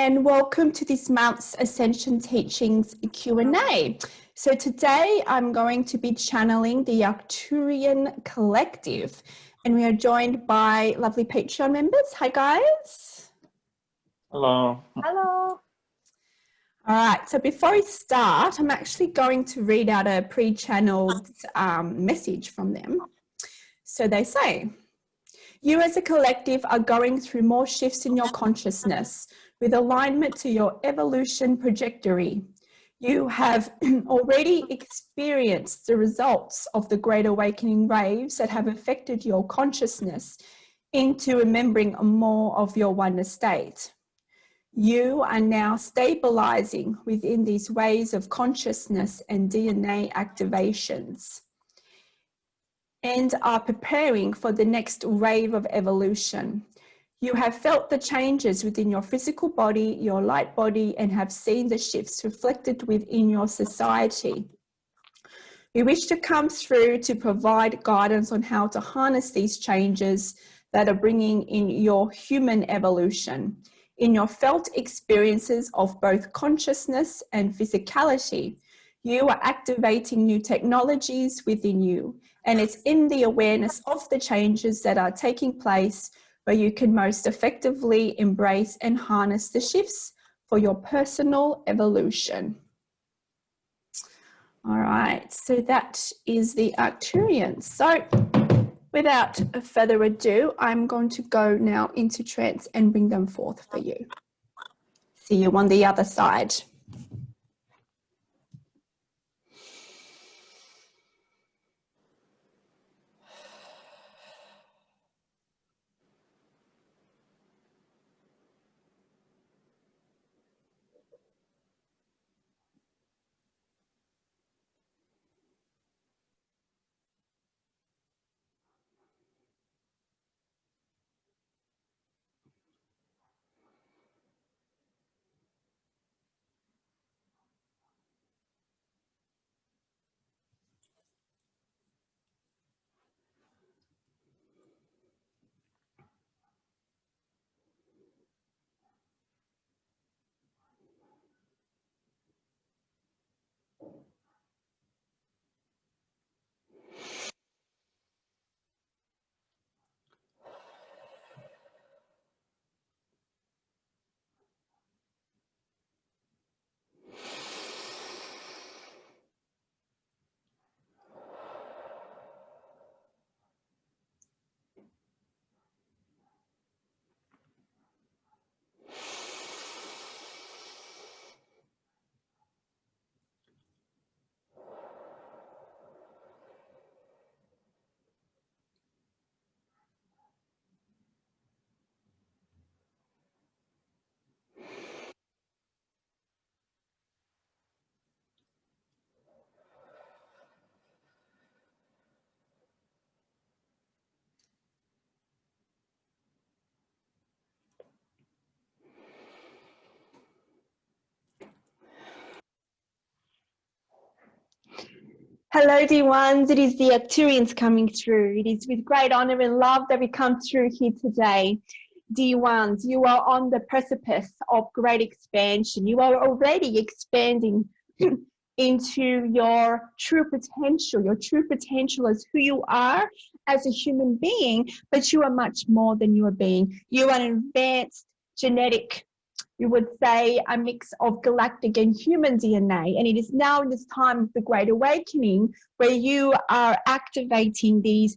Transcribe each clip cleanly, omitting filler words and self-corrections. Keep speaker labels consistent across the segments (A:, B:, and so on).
A: and welcome to this month's Ascension Teachings Q&A. So today I'm going to be channeling the Arcturian Collective, and we are joined by lovely Patreon members. Hi guys.
B: Hello.
A: Hello. All right, so before we start, I'm actually going to read out a pre-channeled message from them. So they say, you as a collective are going through more shifts in your consciousness with alignment to your evolution trajectory. You have already experienced the results of the Great Awakening waves that have affected your consciousness into remembering more of your oneness state. You are now stabilizing within these waves of consciousness and DNA activations and are preparing for the next wave of evolution. You have felt the changes within your physical body, your light body, and have seen the shifts reflected within your society. We wish to come through to provide guidance on how to harness these changes that are bringing in your human evolution. In your felt experiences of both consciousness and physicality, you are activating new technologies within you, and it's in the awareness of the changes that are taking place where you can most effectively embrace and harness the shifts for your personal evolution. All right, so that is the Arcturians. So without further ado, I'm going to go now into trance and bring them forth for you. See you on the other side. Hello, dear ones. It is the Arcturians coming through. It is with great honor and love that we come through here today. Dear ones, you are on the precipice of great expansion. You are already expanding into your true potential as who you are as a human being, but you are much more than you are being. You are an advanced genetic, you would say, a mix of galactic and human DNA. And it is now in this time of the Great Awakening where you are activating these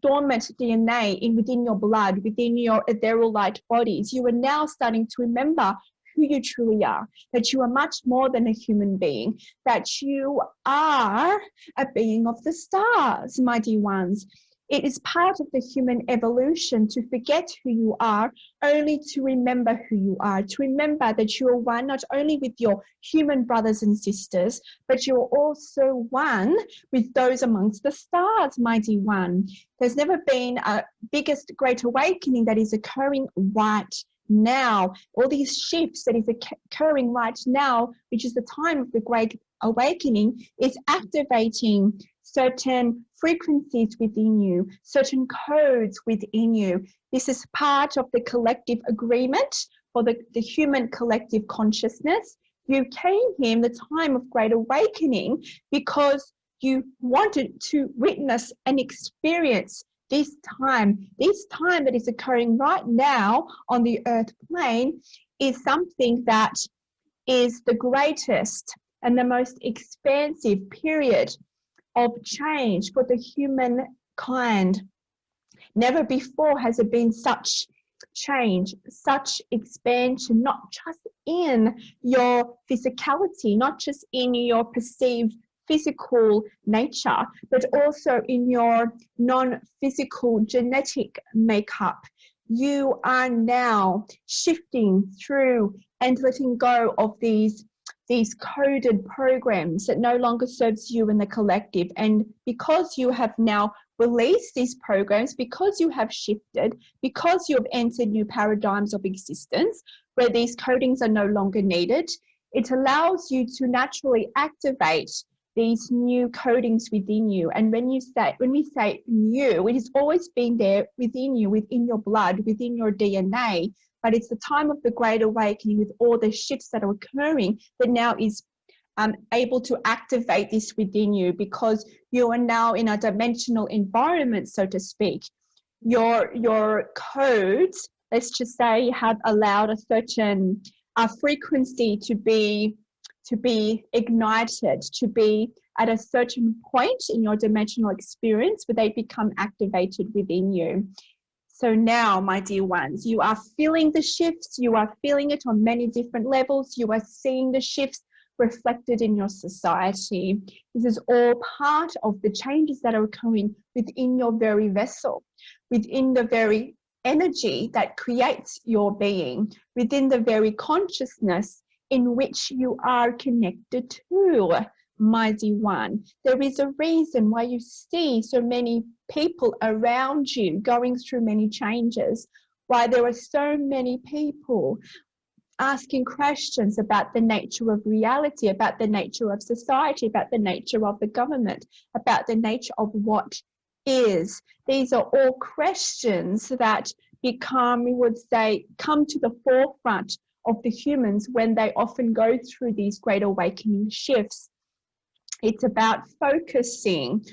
A: dormant DNA within your blood, within your ethereal light bodies. You are now starting to remember who you truly are, that you are much more than a human being, that you are a being of the stars, my dear ones. It is part of the human evolution to forget who you are, only to remember who you are, to remember that you are one not only with your human brothers and sisters, but you're also one with those amongst the stars, my dear one. There's never been a biggest great awakening that is occurring right now. All these shifts that is occurring right now, which is the time of the Great Awakening, is activating certain frequencies within you, certain codes within you. This is part of the collective agreement for the human collective consciousness. You came here in the time of Great Awakening because you wanted to witness and experience this time that is occurring right now on the earth plane is something that is the greatest and the most expansive period of change for the humankind. Never before has there been such change, such expansion, not just in your physicality, not just in your perceived physical nature, but also in your non-physical genetic makeup. You are now shifting through and letting go of these coded programs that no longer serves you and the collective. And because you have now released these programs, because you have shifted, because you have entered new paradigms of existence where these codings are no longer needed, it allows you to naturally activate these new codings within you. And when we say new, it has always been there within you, within your blood, within your DNA. But it's the time of the Great Awakening with all the shifts that are occurring that now is able to activate this within you, because you are now in a dimensional environment, so to speak. Your codes, let's just say, have allowed a certain frequency to be ignited, to be at a certain point in your dimensional experience where they become activated within you. So now, my dear ones, you are feeling the shifts, you are feeling it on many different levels, you are seeing the shifts reflected in your society. This is all part of the changes that are occurring within your very vessel, within the very energy that creates your being, within the very consciousness in which you are connected to, my dear one. There is a reason why you see so many people around you going through many changes, why there are so many people asking questions about the nature of reality, about the nature of society, about the nature of the government, about the nature of what is. These are all questions that become, we would say, come to the forefront of the humans when they often go through these great awakening shifts. It's about focusing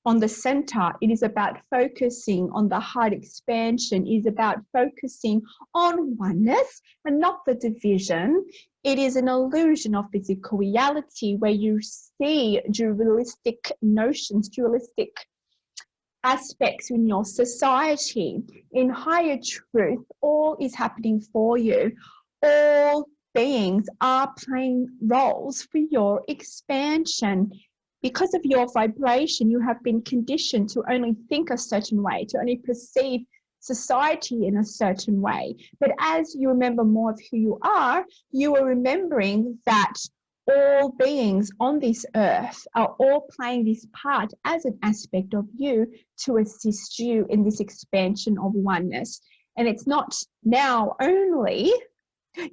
A: on the center. It is about focusing on the heart expansion. It is about focusing on oneness and not the division. It is an illusion of physical reality where you see dualistic notions, dualistic aspects in your society. In higher truth, all is happening for you. All beings are playing roles for your expansion. Because of your vibration, you have been conditioned to only think a certain way, to only perceive society in a certain way. But as you remember more of who you are remembering that all beings on this earth are all playing this part as an aspect of you to assist you in this expansion of oneness. And it's not now only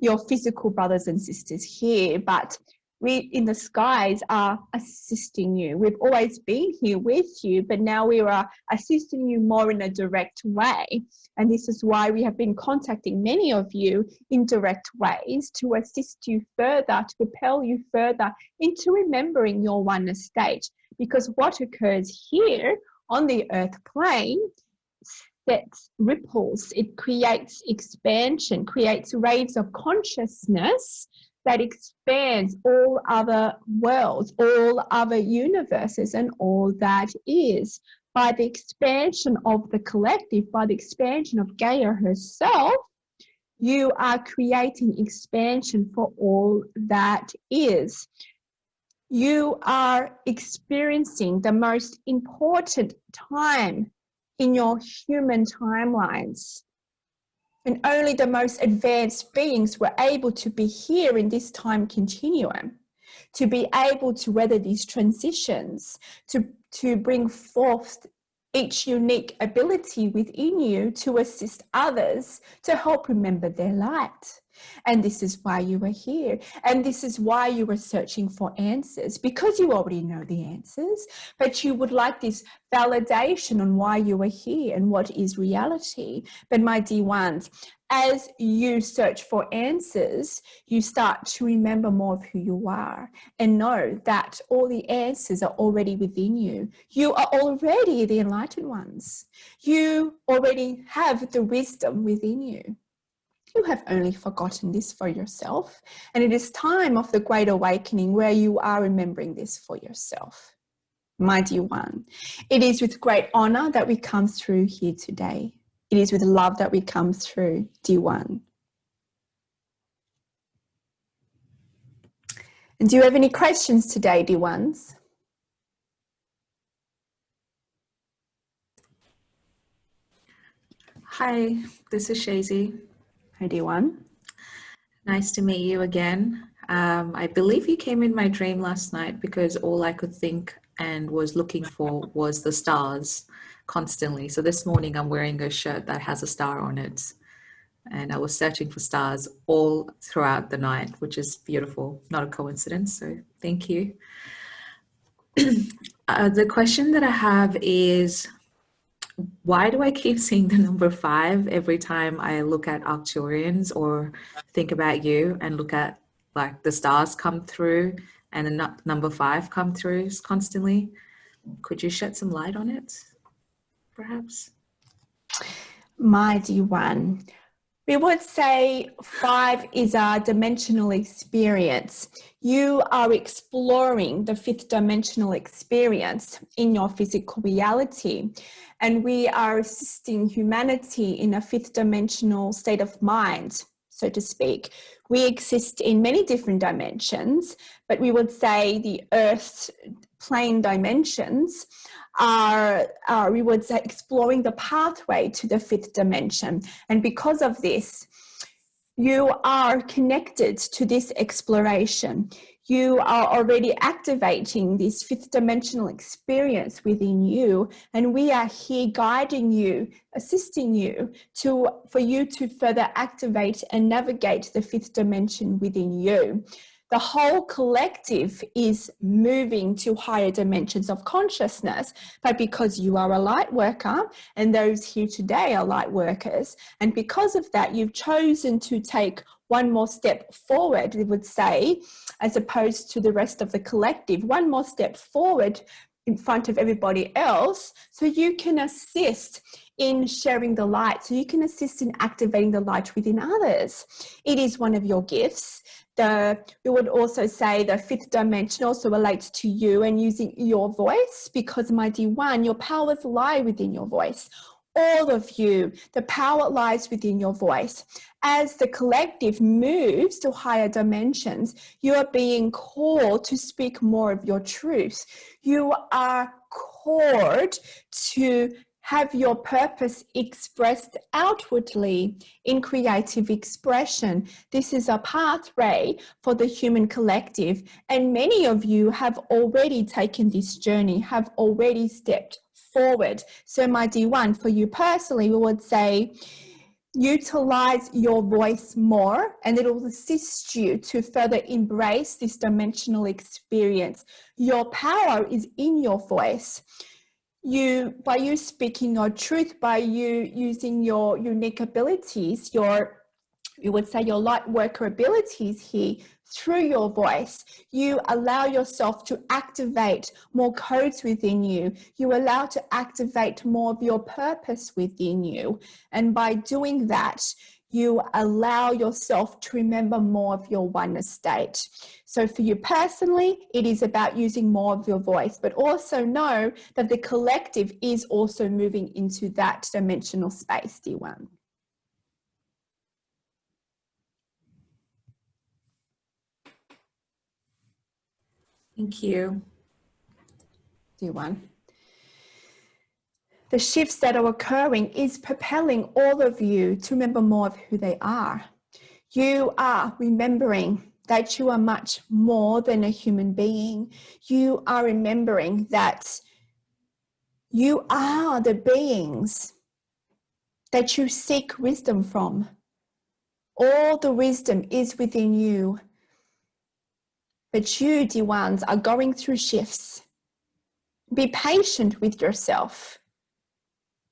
A: your physical brothers and sisters here, but we in the skies are assisting you. We've always been here with you, but now we are assisting you more in a direct way. And this is why we have been contacting many of you in direct ways to assist you further, to propel you further into remembering your oneness state. Because what occurs here on the earth plane sets ripples, it creates expansion, creates rays of consciousness that expands all other worlds, all other universes, and all that is. By the expansion of the collective, by the expansion of Gaia herself, you are creating expansion for all that is. You are experiencing the most important time in your human timelines. And only the most advanced beings were able to be here in this time continuum, to be able to weather these transitions, to bring forth each unique ability within you to assist others to help remember their light. And this is why you are here. And this is why you were searching for answers, because you already know the answers, but you would like this validation on why you are here and what is reality. But my dear ones, as you search for answers, you start to remember more of who you are and know that all the answers are already within you. You are already the enlightened ones. You already have the wisdom within you. You have only forgotten this for yourself. And it is time of the great awakening where you are remembering this for yourself. My dear one, it is with great honor that we come through here today. It is with love that we come through, dear one. And do you have any questions today, dear ones?
C: Hi, this is Shazy.
A: Hi, dear one.
C: Nice to meet you again. I believe you came in my dream last night because all I could think and was looking for was the stars constantly. So this morning I'm wearing a shirt that has a star on it. And I was searching for stars all throughout the night, which is beautiful. Not a coincidence. So thank you. The question that I have is, why do I keep seeing the number 5 every time I look at Arcturians or think about you and look at like the stars come through and the number 5 come through constantly? Could you shed some light on it, perhaps?
A: My dear one, we would say 5 is our dimensional experience. You are exploring the 5th dimensional experience in your physical reality. And we are assisting humanity in a 5th dimensional state of mind, so to speak. We exist in many different dimensions, but we would say the Earth's plane dimensions are we would say, exploring the pathway to the 5th dimension. And because of this, you are connected to this exploration. You are already activating this 5th dimensional experience within you, and we are here guiding you, assisting you for you to further activate and navigate the 5th dimension within you. The whole collective is moving to higher dimensions of consciousness, but because you are a light worker and those here today are light workers, and because of that, you've chosen to take one more step forward, we would say, as opposed to the rest of the collective, one more step forward in front of everybody else, so you can assist in sharing the light, so you can assist in activating the light within others. It is one of your gifts. We would also say the 5th dimension also relates to you and using your voice, because, my dear one, your powers lie within your voice. All of you, the power lies within your voice. As the collective moves to higher dimensions, you are being called to speak more of your truth. You are called to have your purpose expressed outwardly in creative expression. This is a pathway for the human collective, and many of you have already taken this journey, have already stepped forward. So, my dear one, for you personally, we would say, utilize your voice more, and it will assist you to further embrace this dimensional experience. Your power is in your voice. By you speaking your truth, by you using your unique abilities, you would say your light worker abilities here, through your voice, you allow yourself to activate more codes within you. You allow to activate more of your purpose within you. And by doing that, you allow yourself to remember more of your oneness state. So for you personally, it is about using more of your voice, but also know that the collective is also moving into that dimensional space, dear one.
C: Thank you.
A: Dear one. The shifts that are occurring is propelling all of you to remember more of who they are. You are remembering that you are much more than a human being. You are remembering that you are the beings that you seek wisdom from. All the wisdom is within you. But you, dear ones, are going through shifts. Be patient with yourself.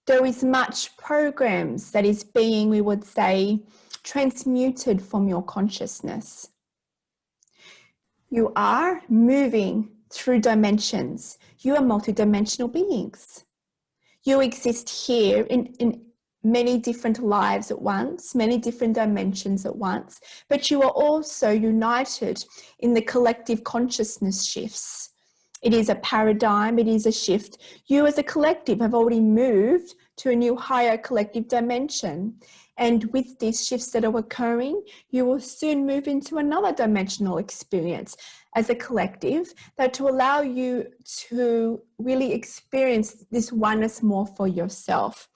A: There is much programs that is being, we would say, transmuted from your consciousness. You are moving through dimensions. You are multidimensional beings. You exist here in many different lives at once, many different dimensions at once, but you are also united in the collective consciousness shifts. It is a paradigm, it is a shift. You as a collective have already moved to a new higher collective dimension. And with these shifts that are occurring, you will soon move into another dimensional experience as a collective that to allow you to really experience this oneness more for yourself.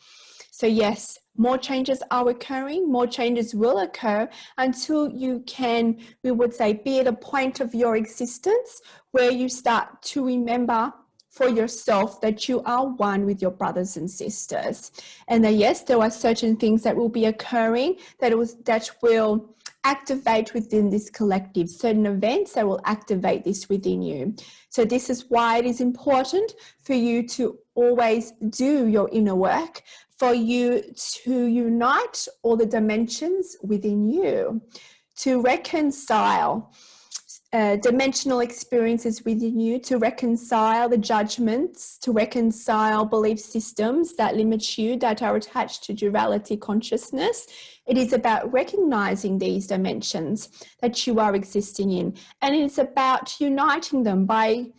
A: So yes, more changes are occurring, more changes will occur until you can, we would say, be at a point of your existence where you start to remember for yourself that you are one with your brothers and sisters. And that yes, there are certain things that will be occurring that will activate within this collective, certain events that will activate this within you. So this is why it is important for you to always do your inner work, for you to unite all the dimensions within you, to reconcile dimensional experiences within you, to reconcile the judgments, to reconcile belief systems that limit you, that are attached to duality consciousness. It is about recognizing these dimensions that you are existing in, and it's about uniting them by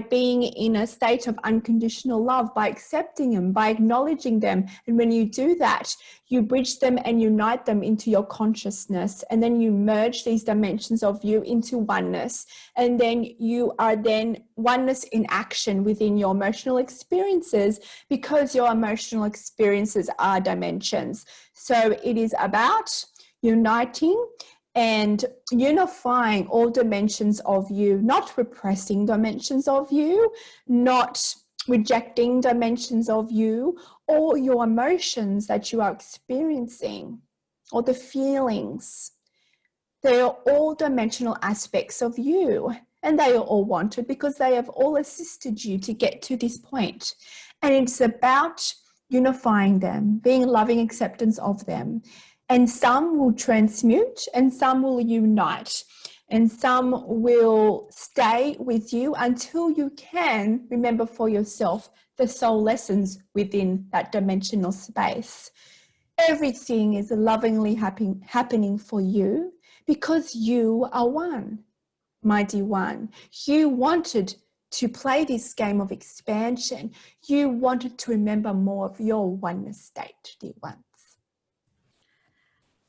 A: being in a state of unconditional love, by accepting them, by acknowledging them. And when you do that, you bridge them and unite them into your consciousness. And then you merge these dimensions of you into oneness. And then you are then oneness in action within your emotional experiences, because your emotional experiences are dimensions. So it is about uniting and unifying all dimensions of you, not repressing dimensions of you, not rejecting dimensions of you, or your emotions that you are experiencing, or the feelings. They are all dimensional aspects of you, and they are all wanted because they have all assisted you to get to this point. And it's about unifying them, being loving acceptance of them. And some will transmute and some will unite, and some will stay with you until you can remember for yourself the soul lessons within that dimensional space. Everything is lovingly happening for you because you are one, my dear one. You wanted to play this game of expansion. You wanted to remember more of your oneness state, dear ones.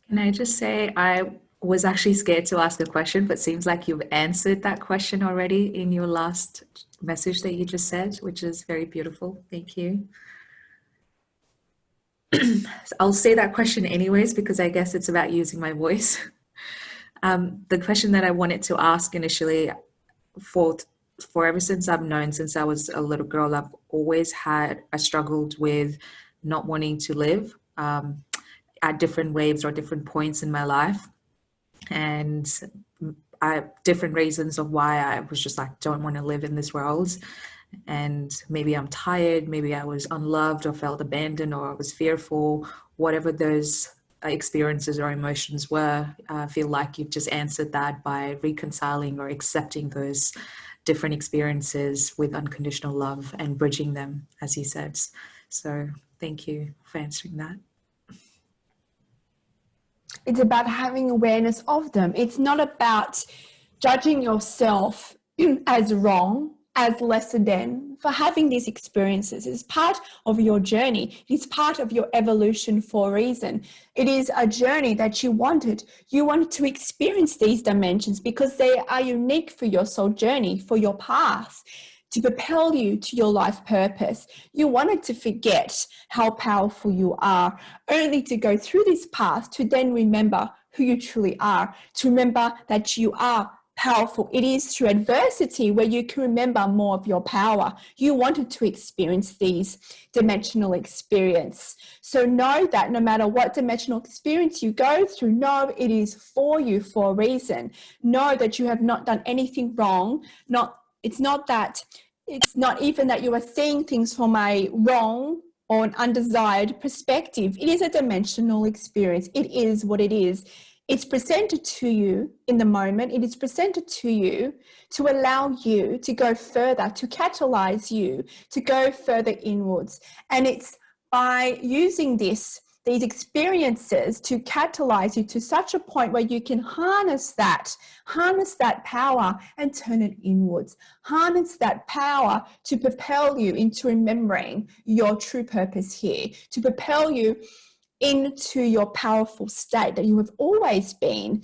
C: Can I just say, I was actually scared to ask a question, but seems like you've answered that question already in your last message that you just said, which is very beautiful. Thank you. I'll say that question anyways, because I guess it's about using my voice. The question that I wanted to ask initially, for ever since I've known, since I was a little girl, I struggled with not wanting to live at different waves or different points in my life. And different reasons of why I was just like, don't want to live in this world. And maybe I'm tired, maybe I was unloved or felt abandoned, or I was fearful, whatever those experiences or emotions were. I feel like you've just answered that by reconciling or accepting those different experiences with unconditional love and bridging them, as you said. So thank you for answering that.
A: It's about having awareness of them. It's not about judging yourself as wrong, as lesser than, for having these experiences. It's part of your journey. It's part of your evolution for a reason. It is a journey that you wanted. You wanted to experience these dimensions because they are unique for your soul journey, for your path, to propel you to your life purpose. You wanted to forget how powerful you are, only to go through this path to then remember who you truly are, to remember that you are powerful. It is through adversity where you can remember more of your power. You wanted to experience these dimensional experience. So know that no matter what dimensional experience you go through, know it is for you for a reason. Know that you have not done anything wrong. It's not even that you are seeing things from a wrong or an undesired perspective. It is a dimensional experience. It is what it is. It's presented to you in the moment. It is presented to you to allow you to go further, to catalyze you to go further inwards. And it's by using these experiences to catalyze you to such a point where you can harness that power and turn it inwards. Harness that power to propel you into remembering your true purpose here, to propel you into your powerful state that you have always been.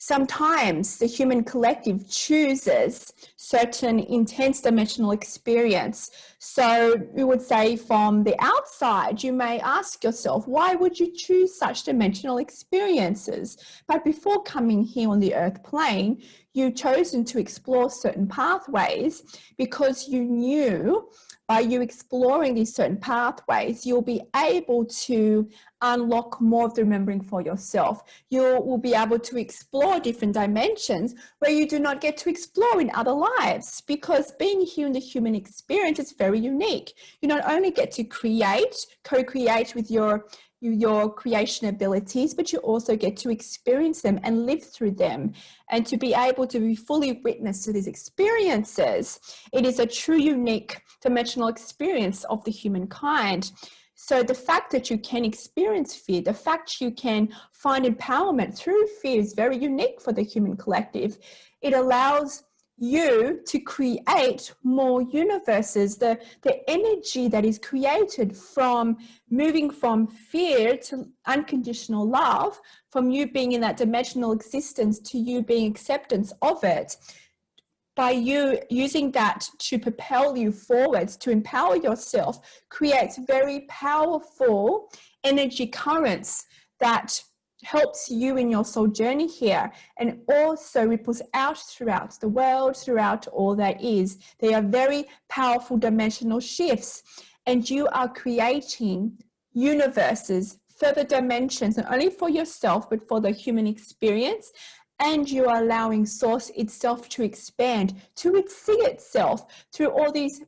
A: Sometimes the human collective chooses certain intense dimensional experience. So we would say from the outside, you may ask yourself, why would you choose such dimensional experiences? But before coming here on the earth plane, you've chosen to explore certain pathways because you knew by you exploring these certain pathways, you'll be able to unlock more of the remembering for yourself. You will be able to explore different dimensions where you do not get to explore in other lives, because being here in the human experience is very unique. You not only get to co-create with your creation abilities, but you also get to experience them and live through them, and to be able to be fully witness to these experiences. It is a true unique dimensional experience of the humankind. So the fact that you can experience fear, the fact you can find empowerment through fear is very unique for the human collective. It allows you to create more universes. The energy that is created from moving from fear to unconditional love, from you being in that dimensional existence to you being acceptance of it, by you using that to propel you forwards, to empower yourself, creates very powerful energy currents that helps you in your soul journey here, and also ripples out throughout the world, throughout all that is. They are very powerful dimensional shifts, and you are creating universes, further dimensions, not only for yourself, but for the human experience. And you are allowing source itself to expand, to see itself through all these,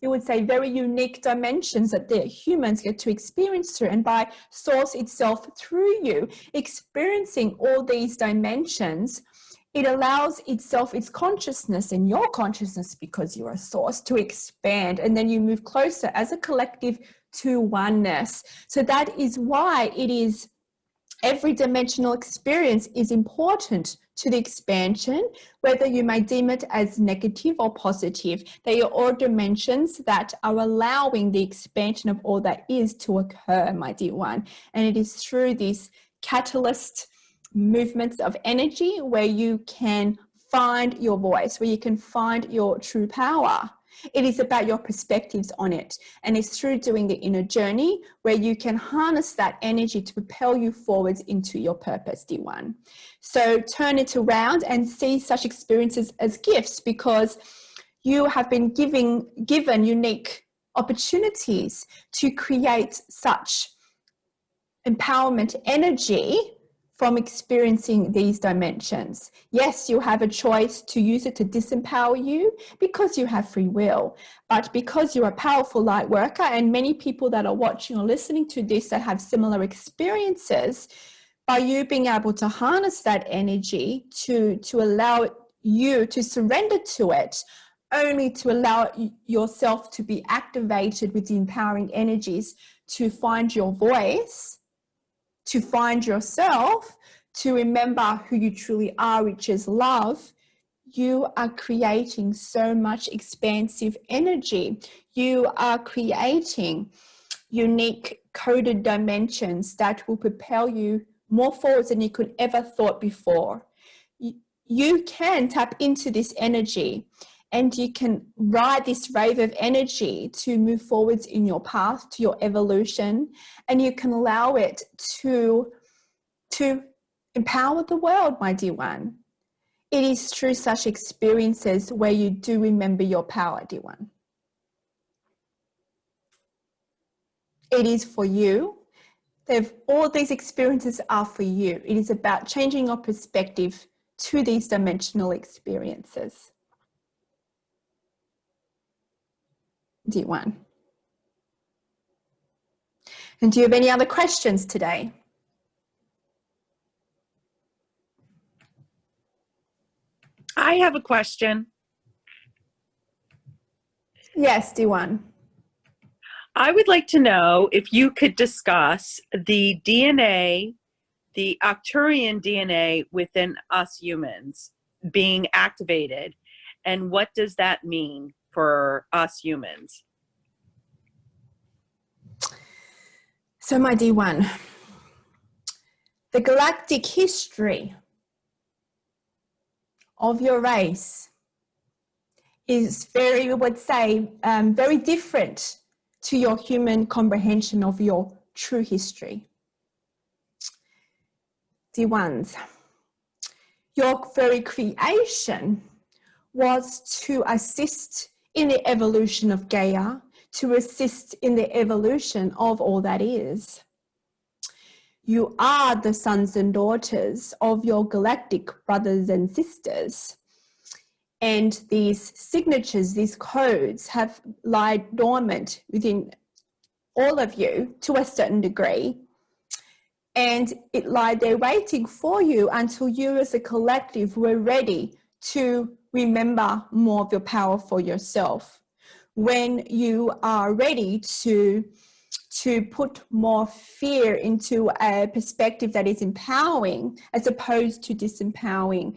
A: we would say, very unique dimensions that the humans get to experience through. And by source itself through you experiencing all these dimensions, it allows itself, its consciousness and your consciousness, because you're a source, to expand. And then you move closer as a collective to oneness. So that is why it is every dimensional experience is important to the expansion, whether you may deem it as negative or positive. They are all dimensions that are allowing the expansion of all that is to occur, my dear one. And it is through these catalyst movements of energy where you can find your voice, where you can find your true power. It is about your perspectives on it. And it's through doing the inner journey where you can harness that energy to propel you forwards into your purpose, dear one. So turn it around and see such experiences as gifts, because you have been given unique opportunities to create such empowerment energy from experiencing these dimensions. Yes, you have a choice to use it to disempower you because you have free will, but because you're a powerful light worker, and many people that are watching or listening to this that have similar experiences, by you being able to harness that energy to allow you to surrender to it, only to allow yourself to be activated with the empowering energies, to find your voice, to find yourself, to remember who you truly are, which is love, you are creating so much expansive energy. You are creating unique coded dimensions that will propel you more forwards than you could ever thought before. You can tap into this energy, and you can ride this wave of energy to move forwards in your path to your evolution, and you can allow it to empower the world, my dear one. It is through such experiences where you do remember your power, dear one. It is for you. All these experiences are for you. It is about changing your perspective to these dimensional experiences. Dear one. And do you have any other questions today?
D: I have a question.
A: Yes, dear one.
D: I would like to know if you could discuss the DNA, the Arcturian DNA within us humans being activated, and what does that mean for us humans?
A: So, my dear one, the galactic history of your race is very, we would say, very different to your human comprehension of your true history. Dear ones, your very creation was to assist in the evolution of Gaia, to assist in the evolution of all that is. You are the sons and daughters of your galactic brothers and sisters. And these signatures, these codes have lied dormant within all of you to a certain degree. And it lied there waiting for you until you as a collective were ready to remember more of your power for yourself. When you are ready to put more fear into a perspective that is empowering as opposed to disempowering.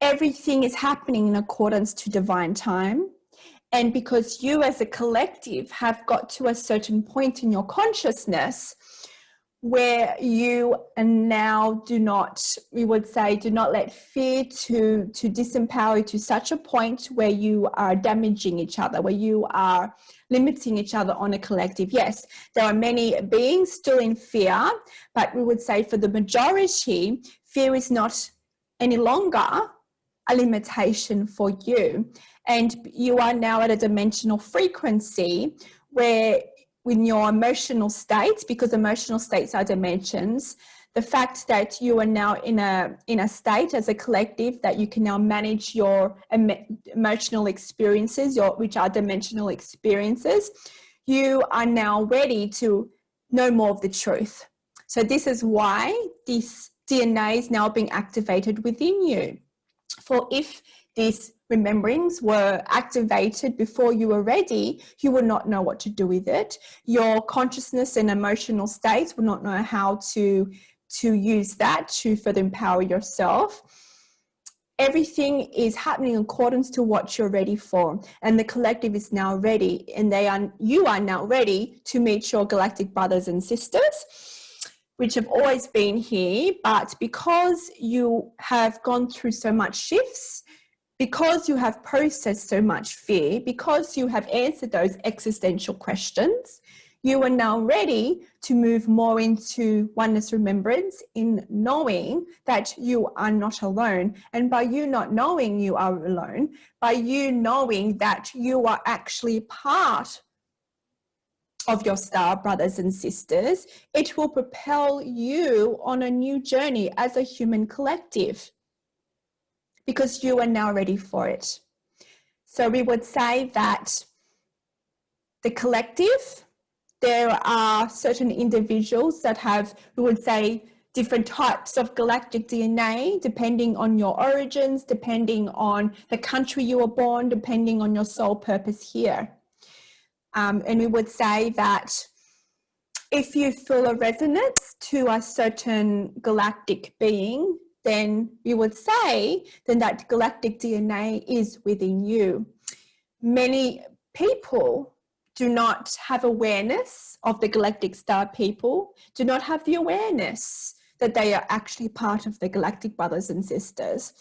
A: Everything is happening in accordance to divine time. And because you as a collective have got to a certain point in your consciousness where you now do not, we would say, do not let fear to disempower you to such a point where you are damaging each other, where you are limiting each other on a collective. Yes, there are many beings still in fear, but we would say for the majority, fear is not any longer a limitation for you. And you are now at a dimensional frequency where in your emotional states, because emotional states are dimensions, the fact that you are now in a state as a collective that you can now manage your emotional experiences, which are dimensional experiences, you are now ready to know more of the truth. So this is why this DNA is now being activated within you. For if these rememberings were activated before you were ready, you would not know what to do with it. Your consciousness and emotional states would not know how to use that to further empower yourself. Everything is happening in accordance to what you're ready for, and the collective is now ready, and you are now ready to meet your galactic brothers and sisters, which have always been here, but because you have gone through so much shifts, because you have processed so much fear, because you have answered those existential questions, you are now ready to move more into oneness remembrance in knowing that you are not alone. And by you not knowing you are alone, by you knowing that you are actually part of your star brothers and sisters, it will propel you on a new journey as a human collective, because you are now ready for it. So we would say that the collective, there are certain individuals that have, we would say, different types of galactic DNA, depending on your origins, depending on the country you were born, depending on your soul purpose here. And we would say that if you feel a resonance to a certain galactic being, then we would say then that galactic DNA is within you. Many people do not have awareness of the galactic star people, do not have the awareness that they are actually part of the galactic brothers and sisters.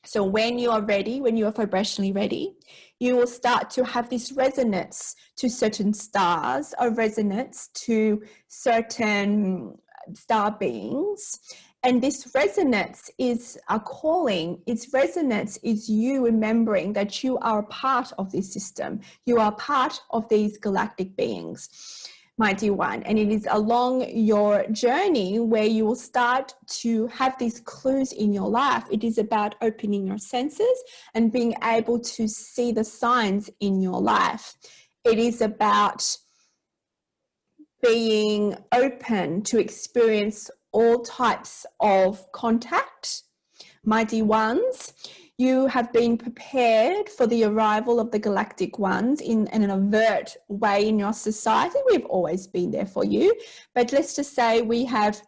A: So when you are ready, when you are vibrationally ready, you will start to have this resonance to certain stars, a resonance to certain star beings, And this resonance is a calling. Its resonance is you remembering that you are a part of this system. You are part of these galactic beings, my dear one. And it is along your journey where you will start to have these clues in your life. It is about opening your senses and being able to see the signs in your life. It is about being open to experience all types of contact. My dear ones, you have been prepared for the arrival of the galactic ones in an overt way in your society. We've always been there for you, but let's just say we have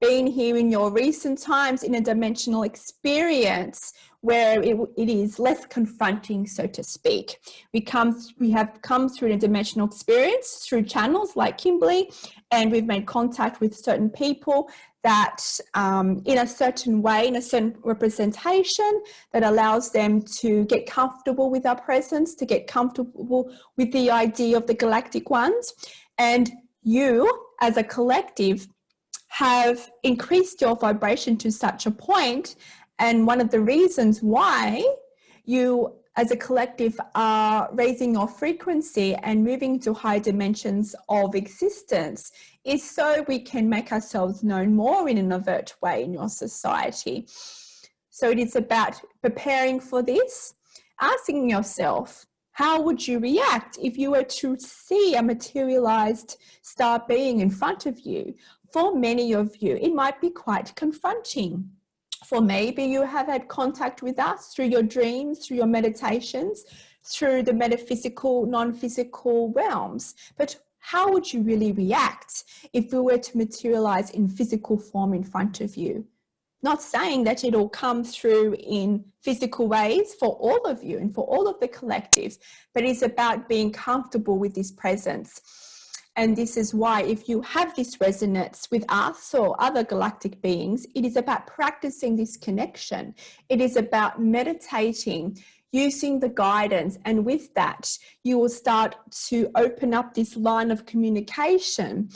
A: been here in your recent times in a dimensional experience where it is less confronting, so to speak. We have come through a dimensional experience through channels like Kimberley, and we've made contact with certain people that in a certain way, in a certain representation that allows them to get comfortable with our presence, to get comfortable with the idea of the galactic ones. And you, as a collective, have increased your vibration to such a point. And one of the reasons why you as a collective are raising your frequency and moving to higher dimensions of existence is so we can make ourselves known more in an overt way in your society. So it is about preparing for this, asking yourself, how would you react if you were to see a materialized star being in front of you? For many of you, it might be quite confronting. For maybe you have had contact with us through your dreams, through your meditations, through the metaphysical, non-physical realms. But how would you really react if we were to materialize in physical form in front of you? Not saying that it'll come through in physical ways for all of you and for all of the collectives, but it's about being comfortable with this presence. And this is why if you have this resonance with us or other galactic beings, it is about practicing this connection. It is about meditating, using the guidance. And with that, you will start to open up this line of communication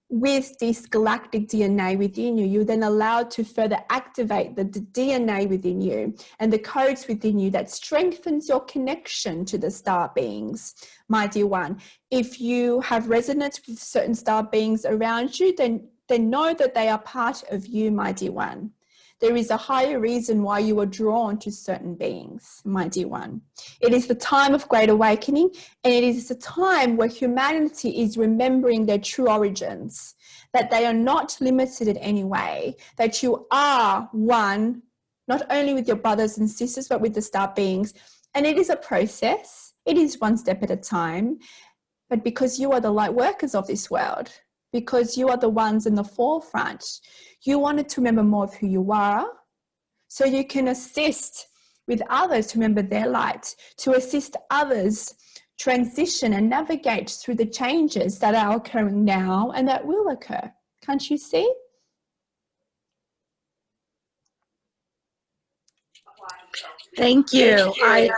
A: with this galactic DNA within you. You're then allowed to further activate the DNA within you and the codes within you that strengthens your connection to the star beings, my dear one. If you have resonance with certain star beings around you, then know that they are part of you, my dear one. There is a higher reason why you are drawn to certain beings, my dear one. It is the time of great awakening, and it is the time where humanity is remembering their true origins, that they are not limited in any way, that you are one, not only with your brothers and sisters, but with the star beings. And it is a process. It is one step at a time. But because you are the light workers of this world, because you are the ones in the forefront, you wanted to remember more of who you are so you can assist with others to remember their light, to assist others transition and navigate through the changes that are occurring now and that will occur. Can't you see?
D: Thank you. I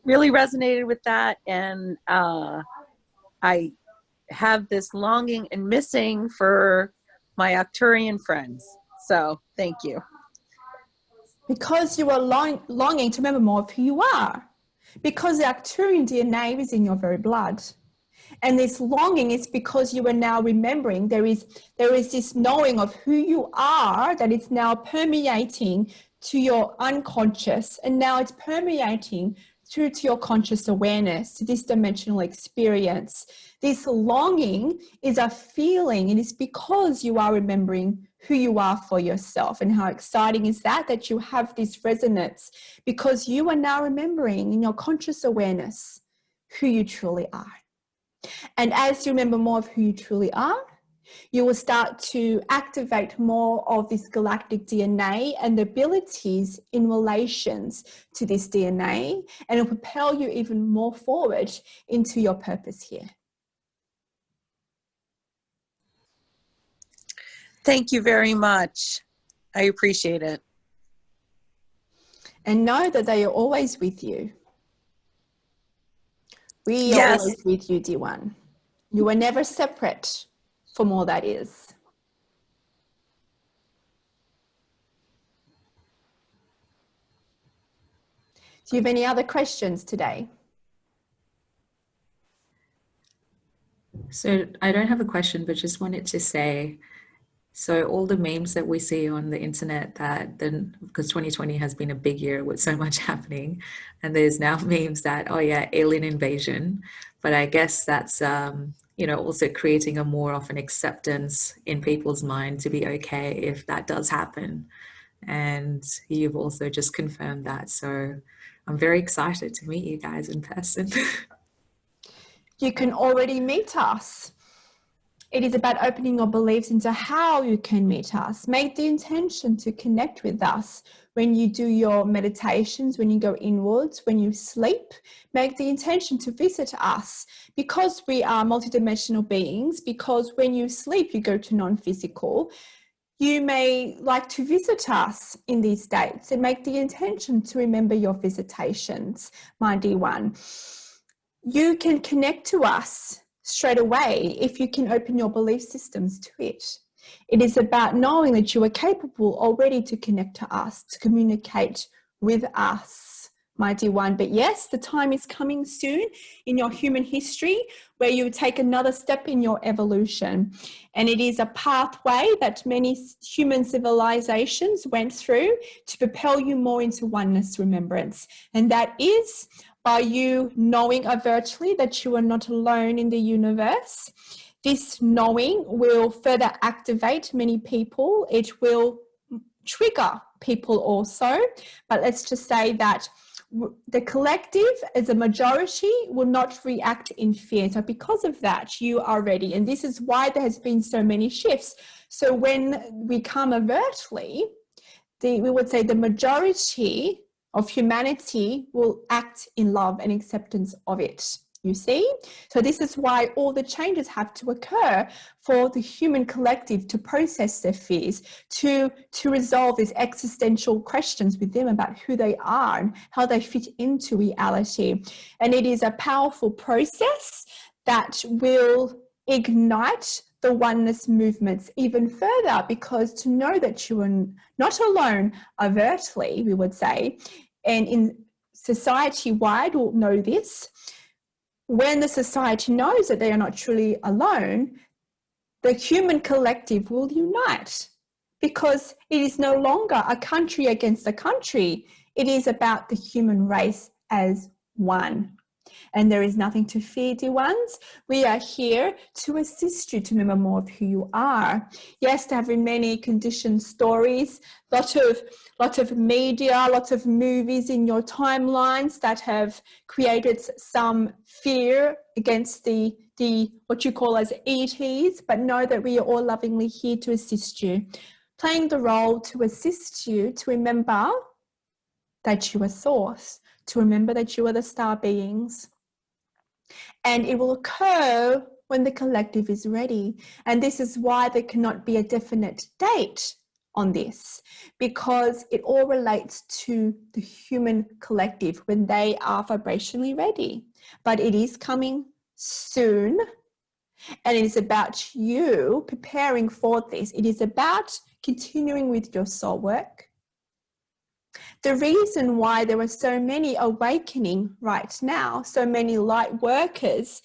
D: really resonated with that, and I have this longing and missing for my Arcturian friends. So thank you.
A: Because you are longing to remember more of who you are. Because the Arcturian DNA is in your very blood. And this longing is because you are now remembering there is this knowing of who you are that is now permeating to your unconscious, and now it's permeating through to your conscious awareness, to this dimensional experience. This longing is a feeling. It is because you are remembering who you are for yourself. And how exciting is that you have this resonance, because you are now remembering in your conscious awareness who you truly are. And as you remember more of who you truly are, you will start to activate more of this galactic DNA and the abilities in relations to this DNA, and it will propel you even more forward into your purpose here.
D: Thank you very much. I appreciate it.
A: And know that they are always with you. We are
D: Yes.
A: always with you, dear one. You are never separate from all that is. Do you have any other questions today?
C: So I don't have a question, but just wanted to say, so all the memes that we see on the internet that then, because 2020 has been a big year with so much happening, and there's now memes that, oh yeah, alien invasion, but I guess that's, also creating a more of an acceptance in people's mind to be okay if that does happen. And you've also just confirmed that. So I'm very excited to meet you guys in person.
A: You can already meet us. It is about opening your beliefs into how you can meet us. Make the intention to connect with us when you do your meditations, when you go inwards, when you sleep. Make the intention to visit us because we are multidimensional beings, because when you sleep, you go to non-physical. You may like to visit us in these states and make the intention to remember your visitations, my dear one. You can connect to us straight away if you can open your belief systems to it. It is about knowing that you are capable already to connect to us, to communicate with us, my dear one. But yes, the time is coming soon in your human history where you take another step in your evolution. And it is a pathway that many human civilizations went through to propel you more into oneness remembrance. And that is by you knowing overtly that you are not alone in the universe. This knowing will further activate many people. It will trigger people also. But let's just say that the collective as a majority will not react in fear. So because of that, you are ready. And this is why there has been so many shifts. So when we come overtly, we would say the majority of humanity will act in love and acceptance of it. You see? So this is why all the changes have to occur for the human collective to process their fears, to resolve these existential questions with them about who they are and how they fit into reality. And it is a powerful process that will ignite the oneness movements even further, because to know that you are not alone overtly, we would say, and in society-wide will know this, when the society knows that they are not truly alone, the human collective will unite, because it is no longer a country against a country. It is about the human race as one. And there is nothing to fear, dear ones. We are here to assist you to remember more of who you are. Yes, there have been many conditioned stories, lot of media, lots of movies in your timelines that have created some fear against the what you call as ETs, but know that we are all lovingly here to assist you, playing the role to assist you to remember that you are source, to remember that you are the star beings. And it will occur when the collective is ready. And this is why there cannot be a definite date on this, because it all relates to the human collective when they are vibrationally ready. But it is coming soon, and it is about you preparing for this. It is about continuing with your soul work. The reason why there are so many awakening right now, so many light workers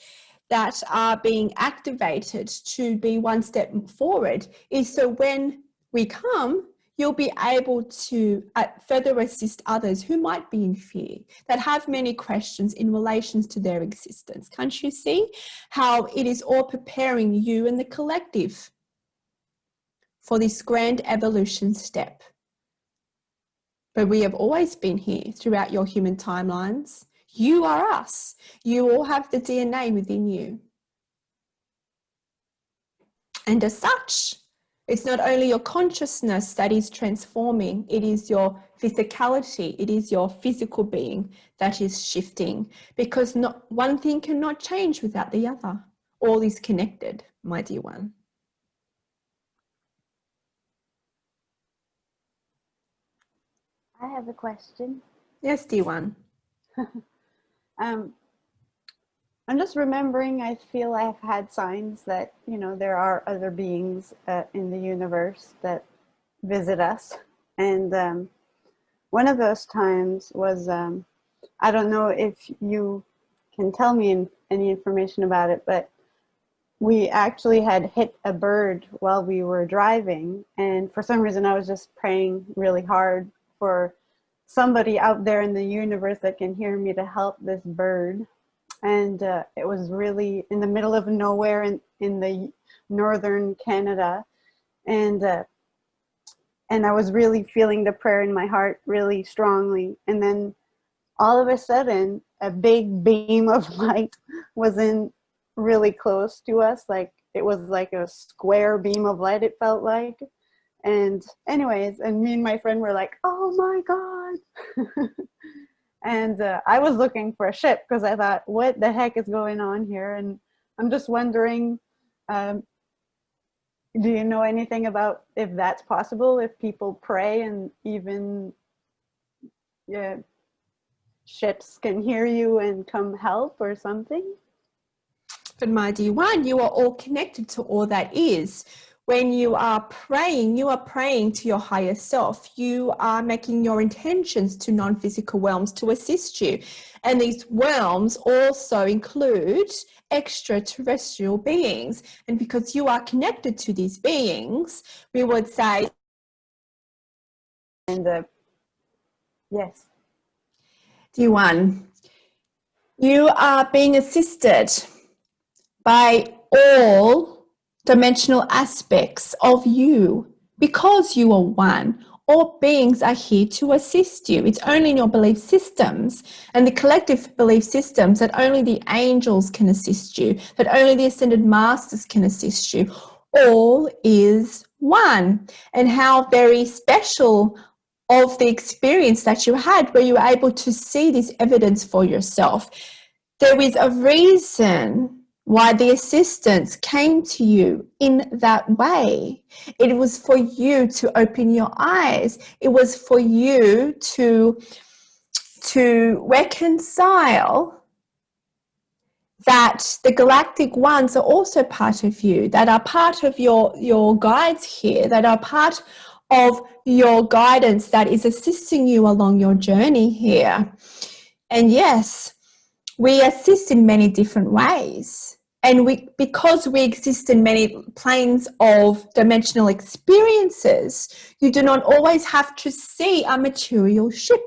A: that are being activated to be one step forward, is so when we come, you'll be able to further assist others who might be in fear, that have many questions in relation to their existence. Can't you see how it is all preparing you and the collective for this grand evolution step? But we have always been here throughout your human timelines. You are us. You all have the DNA within you. And as such, it's not only your consciousness that is transforming, it is your physicality, it is your physical being that is shifting, because one thing cannot change without the other. All is connected, my dear one.
E: I have a question.
A: Yes, dear one.
E: I'm just remembering, I feel I've had signs that, there are other beings in the universe that visit us. And one of those times was I don't know if you can tell me any information about it, but we actually had hit a bird while we were driving, and for some reason I was just praying really hard for somebody out there in the universe that can hear me to help this bird. And it was really in the middle of nowhere in the northern Canada, and I was really feeling the prayer in my heart really strongly. And then all of a sudden, a big beam of light was in really close to us. Like it was like a square beam of light, it felt like. And anyways, and me and my friend were like, oh my God. And I was looking for a ship because I thought, what the heck is going on here? And I'm just wondering, do you know anything about if that's possible, if people pray and even ships can hear you and come help or something?
A: But my dear one, you are all connected to all that is. When you are praying to your higher self. You are making your intentions to non-physical realms to assist you. And these realms also include extraterrestrial beings. And because you are connected to these beings, we would say...
E: And yes.
A: Dear one, you are being assisted by all dimensional aspects of you because you are one. All beings are here to assist you. It's only in your belief systems and the collective belief systems that only the angels can assist you, that only the ascended masters can assist you. All is one. And how very special of the experience that you had where you were able to see this evidence for yourself. There is a reason why the assistance came to you in that way. It was for you to open your eyes. It was for you to reconcile that the galactic ones are also part of you, that are part of your guides here, that are part of your guidance that is assisting you along your journey here. And yes, we assist in many different ways. And because we exist in many planes of dimensional experiences, you do not always have to see a material ship.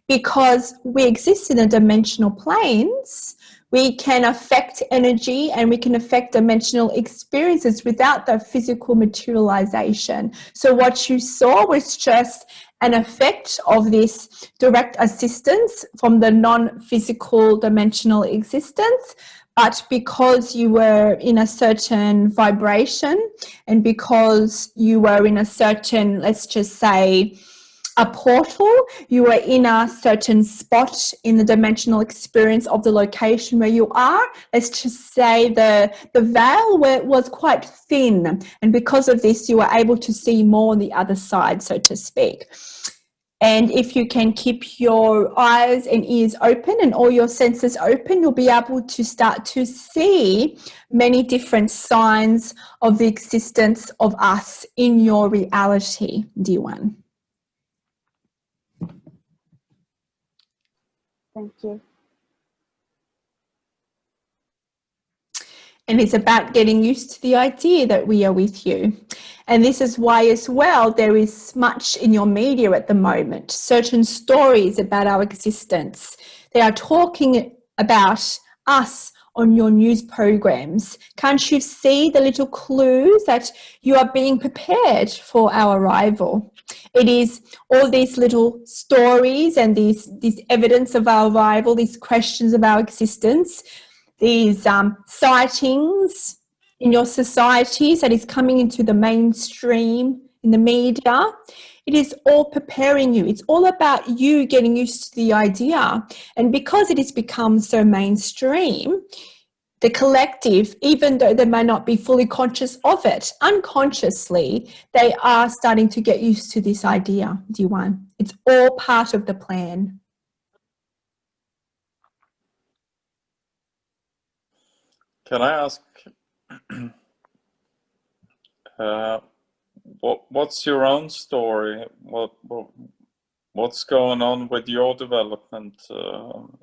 A: Because we exist in the dimensional planes, we can affect energy and we can affect dimensional experiences without the physical materialization. So what you saw was just an effect of this direct assistance from the non-physical dimensional existence. But because you were in a certain vibration and because you were in a certain, let's just say, a portal, you were in a certain spot in the dimensional experience of the location where you are. Let's just say the veil was quite thin, and because of this you were able to see more on the other side, so to speak. And if you can keep your eyes and ears open and all your senses open, you'll be able to start to see many different signs of the existence of us in your reality, dear one.
E: Thank you.
A: And it's about getting used to the idea that we are with you. And this is why as well there is much in your media at the moment, certain stories about our existence. They are talking about us on your news programs. Can't you see the little clues that you are being prepared for our arrival? It is all these little stories and these evidence of our arrival, these questions of our existence, these sightings in your societies that is coming into the mainstream in the media. It is all preparing you. It's all about you getting used to the idea. And because it has become so mainstream, the collective, even though they may not be fully conscious of it, unconsciously, they are starting to get used to this idea, D1. It's all part of the plan.
B: Can I ask, what's your own story? what's going on with your development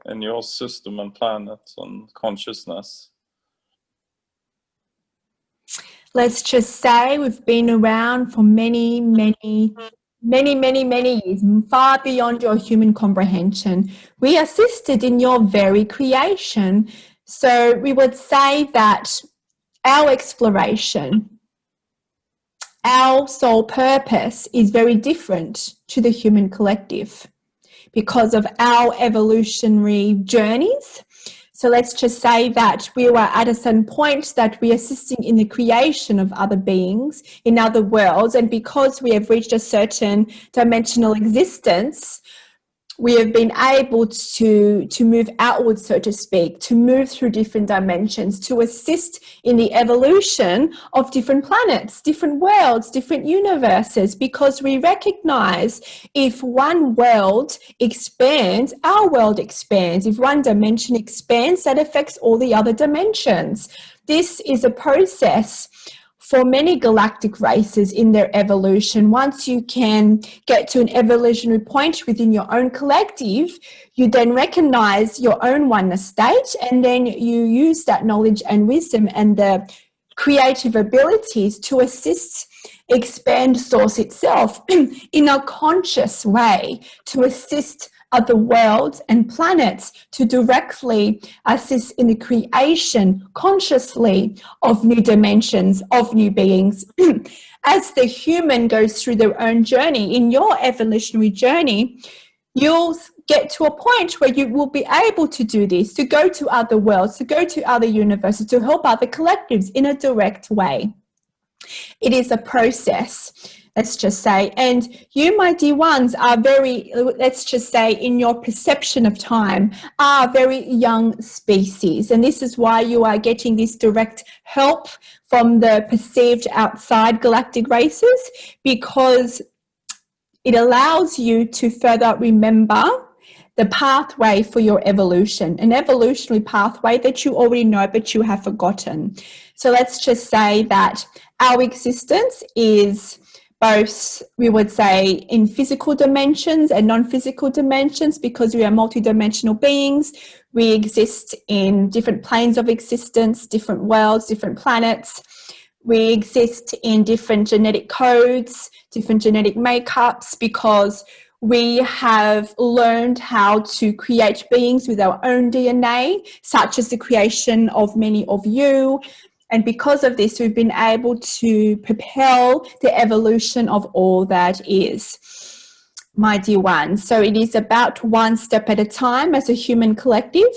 B: in your system and planet and consciousness?
A: Let's just say we've been around for many years, far beyond your human comprehension. We assisted in your very creation. So we would say that our exploration, our sole purpose is very different to the human collective because of our evolutionary journeys. So let's just say that we were at a certain point that we are assisting in the creation of other beings in other worlds. And because we have reached a certain dimensional existence, we have been able to move outwards, so to speak, to move through different dimensions, to assist in the evolution of different planets, different worlds, different universes, because we recognize if one world expands, our world expands. If one dimension expands, that affects all the other dimensions. This is a process for many galactic races in their evolution. Once you can get to an evolutionary point within your own collective, you then recognize your own oneness state, and then you use that knowledge and wisdom and the creative abilities to assist expand source itself in a conscious way, to assist other worlds and planets, to directly assist in the creation consciously of new dimensions, of new beings. As the human goes through their own journey, in your evolutionary journey, you'll get to a point where you will be able to do this, to go to other worlds, to go to other universes, to help other collectives in a direct way. It is a process, let's just say. And you, my dear ones, are very, let's just say, in your perception of time, are very young species. And this is why you are getting this direct help from the perceived outside galactic races, because it allows you to further remember the pathway for your evolution, an evolutionary pathway that you already know but you have forgotten. So let's just say that our existence is both, we would say, in physical dimensions and non-physical dimensions, because we are multidimensional beings. We exist in different planes of existence, different worlds, different planets. We exist in different genetic codes, different genetic makeups, because we have learned how to create beings with our own DNA, such as the creation of many of you. And because of this, we've been able to propel the evolution of all that is, my dear ones. So it is about one step at a time as a human collective.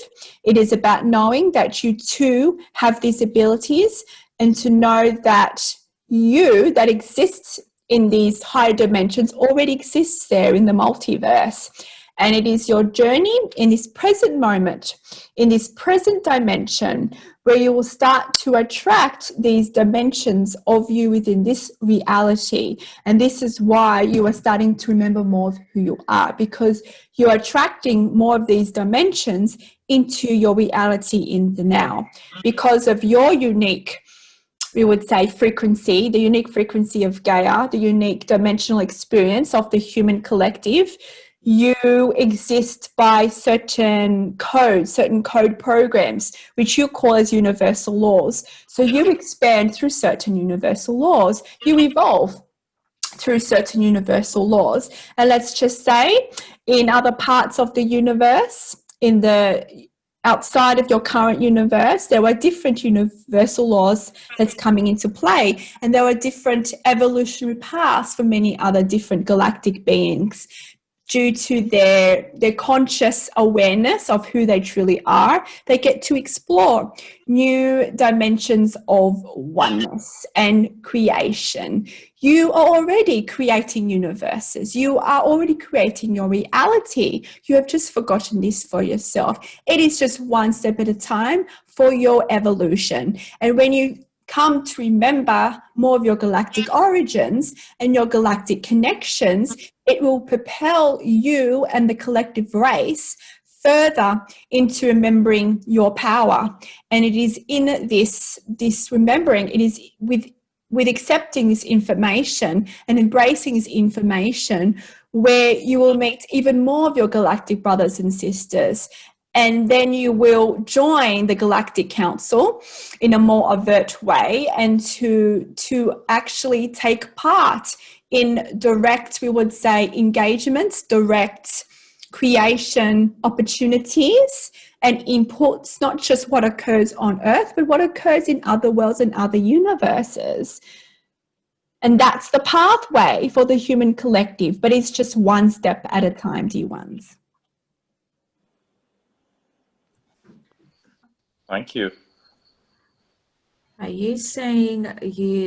A: It is about knowing that you too have these abilities, and to know that you that exists in these higher dimensions already exists there in the multiverse. And it is your journey in this present moment, in this present dimension, where you will start to attract these dimensions of you within this reality. And this is why you are starting to remember more of who you are, because you're attracting more of these dimensions into your reality in the now, because of your unique, we would say, frequency, the unique frequency of Gaia, the unique dimensional experience of the human collective. You exist by certain codes, certain code programs, which you call as universal laws. So you expand through certain universal laws. You evolve through certain universal laws. And let's just say in other parts of the universe, in the outside of your current universe, there are different universal laws that's coming into play. And there are different evolutionary paths for many other different galactic beings. Due to their conscious awareness of who they truly are, they get to explore new dimensions of oneness and creation. You are already creating universes. You are already creating your reality. You have just forgotten this for yourself. It is just one step at a time for your evolution. And when you come to remember more of your galactic origins and your galactic connections, it will propel you and the collective race further into remembering your power. And it is in this remembering, it is with accepting this information and embracing this information, where you will meet even more of your galactic brothers and sisters. And then you will join the Galactic Council in a more overt way, and to actually take part in direct, we would say, engagements, direct creation opportunities and inputs, not just what occurs on Earth, but what occurs in other worlds and other universes. And that's the pathway for the human collective, but it's just one step at a time, D1s.
B: Thank you.
C: Are you saying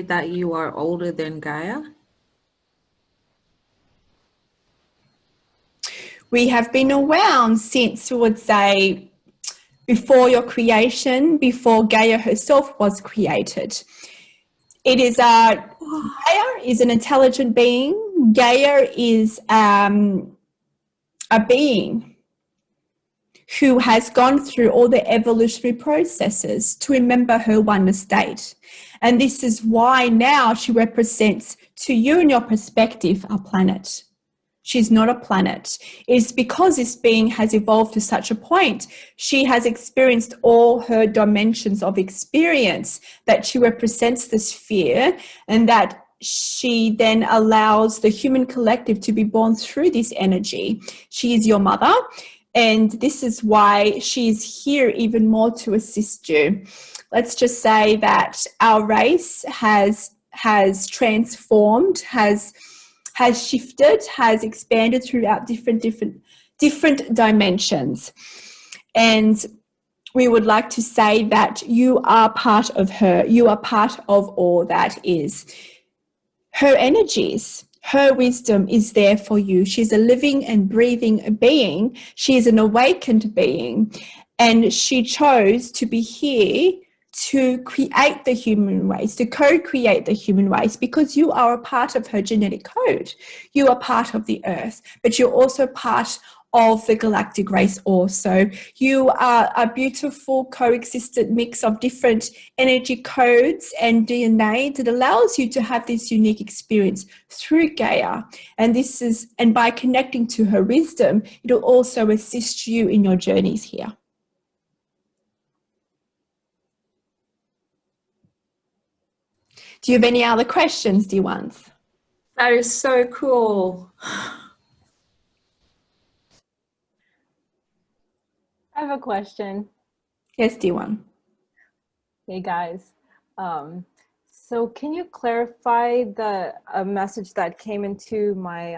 C: that you are older than Gaia?
A: We have been around since, we would say, before your creation, before Gaia herself was created. It is Gaia is an intelligent being. Gaia is a being who has gone through all the evolutionary processes to remember her oneness state. And this is why now she represents, to you and your perspective, a planet. She's not a planet. It's because this being has evolved to such a point. She has experienced all her dimensions of experience, that she represents the sphere, and that she then allows the human collective to be born through this energy. She is your mother, and this is why she is here even more to assist you. Let's just say that our race has transformed, has shifted, has expanded throughout different dimensions. And we would like to say that you are part of her. You are part of all that is. Her energies, her wisdom is there for you. She's a living and breathing being. She is an awakened being. And she chose to be here to create the human race, to co-create the human race, because you are a part of her genetic code. You are part of the earth, but you're also part of the galactic race also. You are a beautiful coexistent mix of different energy codes and DNA that allows you to have this unique experience through Gaia. And by connecting to her wisdom, it'll also assist you in your journeys here. Do you have any other questions, D1s?
C: That is so cool.
F: I have a question.
A: Yes, D1.
F: Hey guys. So can you clarify the message that came into my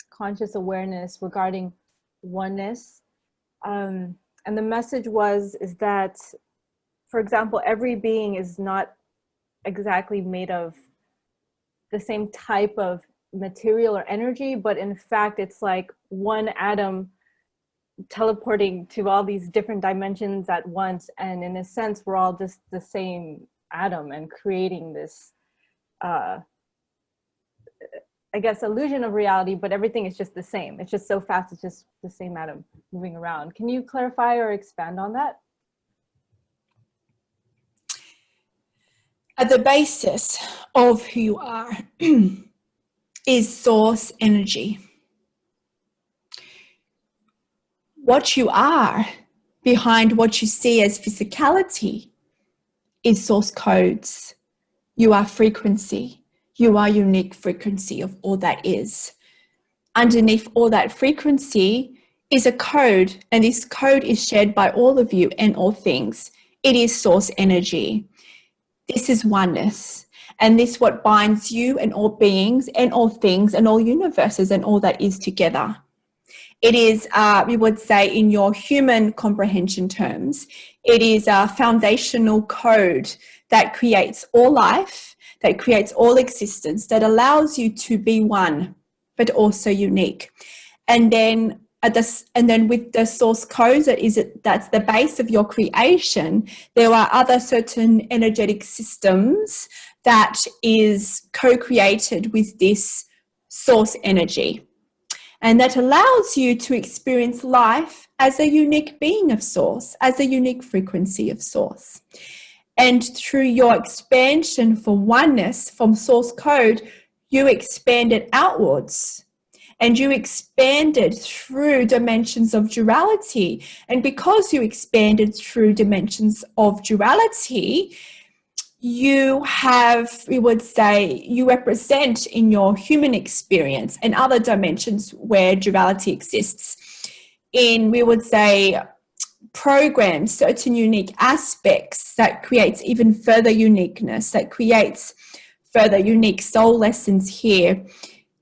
F: conscious awareness regarding oneness? And the message is that, for example, every being is not exactly made of the same type of material or energy, but in fact it's like one atom teleporting to all these different dimensions at once, and in a sense we're all just the same atom and creating this I guess illusion of reality, but everything is just the same. It's just so fast, it's just the same atom moving around. Can you clarify or expand on that?
A: At the basis of who you are is source energy. What you are behind what you see as physicality is source codes. You are frequency. You are unique frequency of all that is. Underneath all that frequency is a code, and this code is shared by all of you and all things. It is source energy. This is oneness, and this is what binds you and all beings and all things and all universes and all that is together. It is, we would say in your human comprehension terms, it is a foundational code that creates all life, that creates all existence, that allows you to be one, but also unique. And then with the source codes, that's the base of your creation, there are other certain energetic systems that is co-created with this source energy. And that allows you to experience life as a unique being of source, as a unique frequency of source. And through your expansion from oneness, from source code, you expand it outwards. and you expanded through dimensions of duality. And because you expanded through dimensions of duality, you have, we would say, you represent in your human experience and other dimensions where duality exists in, we would say, programs certain unique aspects that creates even further uniqueness, that creates further unique soul lessons here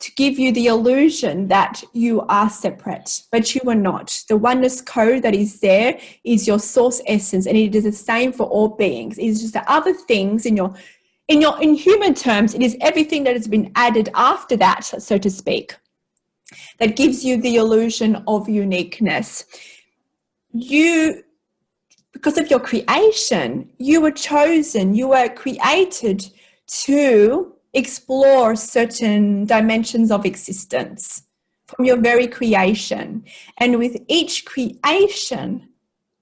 A: to give you the illusion that you are separate, but you are not. The oneness code that is there is your source essence, and it is the same for all beings. It is just the other things in human terms, it is everything that has been added after that, so to speak, that gives you the illusion of uniqueness. You, because of your creation, you were chosen, you were created to explore certain dimensions of existence from your very creation. And with each creation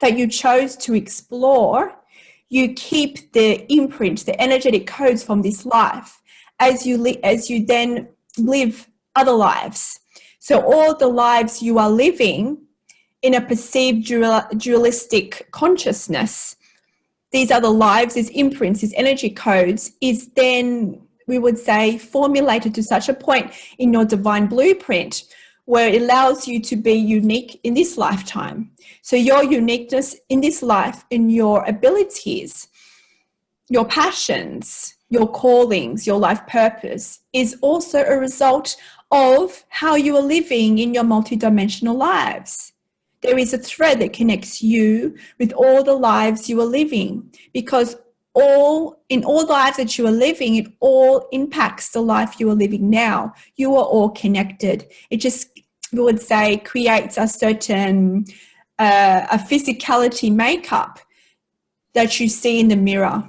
A: that you chose to explore, you keep the imprint, the energetic codes from this life as you then live other lives. So all the lives you are living in a perceived dualistic consciousness, these are the lives, these imprints, these energy codes, is then, we would say, formulated to such a point in your divine blueprint where it allows you to be unique in this lifetime. So your uniqueness in this life, in your abilities, your passions, your callings, your life purpose is also a result of how you are living in your multidimensional lives. There is a thread that connects you with all the lives you are living, because in all the lives that you are living, it all impacts the life you are living now. You are all connected. It just, we would say, creates a certain a physicality makeup that you see in the mirror